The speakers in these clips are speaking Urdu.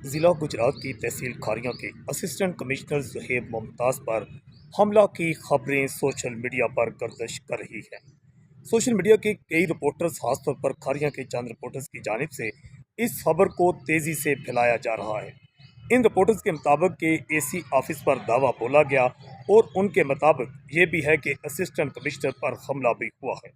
ضلع گجرات کی تحصیل کھاریاں کے اسسٹنٹ کمشنر زہیب ممتاز پر حملہ کی خبریں سوشل میڈیا پر گردش کر رہی ہیں۔ سوشل میڈیا کے کئی رپورٹرز، خاص طور پر کھاریاں کے چند رپورٹرز کی جانب سے اس خبر کو تیزی سے پھیلایا جا رہا ہے۔ ان رپورٹرز کے مطابق کہ اے سی آفس پر دعویٰ بولا گیا اور ان کے مطابق یہ بھی ہے کہ اسسٹنٹ کمشنر پر حملہ بھی ہوا ہے،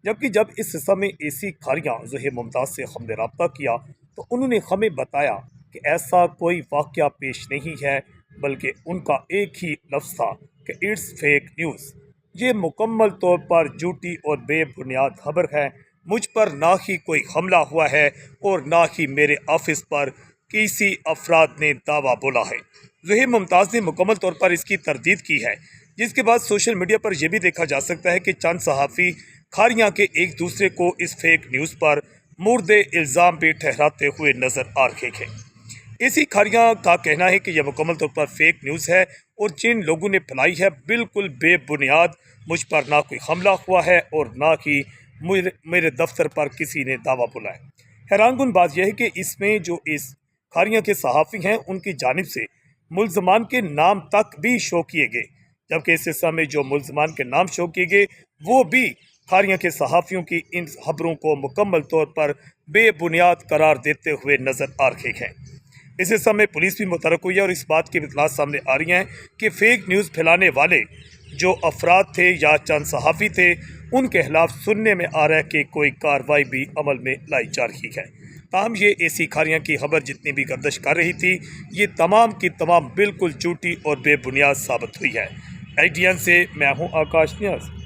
جبکہ جب اس سلسلہ میں اے سی کھاریاں زہیب ممتاز سے ہم نے رابطہ کیا تو انہوں نے ہمیں بتایا کہ ایسا کوئی واقعہ پیش نہیں ہے، بلکہ ان کا ایک ہی لفظ تھا کہ اٹس فیک نیوز، یہ مکمل طور پر جھوٹی اور بے بنیاد خبر ہے۔ مجھ پر نہ ہی کوئی حملہ ہوا ہے اور نہ ہی میرے آفس پر کسی افراد نے دعویٰ بولا ہے۔ زہیب ممتاز نے مکمل طور پر اس کی تردید کی ہے، جس کے بعد سوشل میڈیا پر یہ بھی دیکھا جا سکتا ہے کہ چند صحافی کھاریاں کے ایک دوسرے کو اس فیک نیوز پر مورد الزام بھی ٹھہراتے ہوئے نظر آ رہے ہیں۔ اسی کھاریاں کا کہنا ہے کہ یہ مکمل طور پر فیک نیوز ہے اور جن لوگوں نے پھیلائی ہے بالکل بے بنیاد، مجھ پر نہ کوئی حملہ ہوا ہے اور نہ ہی میرے دفتر پر کسی نے دعویٰ بولا ہے۔ حیران کن بات یہ ہے کہ اس میں جو اس کھاریاں کے صحافی ہیں ان کی جانب سے ملزمان کے نام تک بھی شو کیے گئے، جبکہ اس سلسلہ میں جو ملزمان کے نام شو کیے گئے وہ بھی کھاریاں کے صحافیوں کی ان خبروں کو مکمل طور پر بے بنیاد قرار دیتے ہوئے نظر آ رہے ہیں۔ اس سلسلہ میں پولیس بھی متحرک ہوئی ہے اور اس بات کی اطلاعات سامنے آ رہی ہیں کہ فیک نیوز پھیلانے والے جو افراد تھے یا چند صحافی تھے ان کے خلاف سننے میں آ رہا ہے کہ کوئی کارروائی بھی عمل میں لائی جا رہی ہے۔ تاہم یہ اے سی کھاریاں کی خبر جتنی بھی گردش کر رہی تھی یہ تمام کی تمام بالکل جھوٹی اور بے بنیاد ثابت ہوئی ہے۔ IDN سے میں ہوں آکاش نیاز۔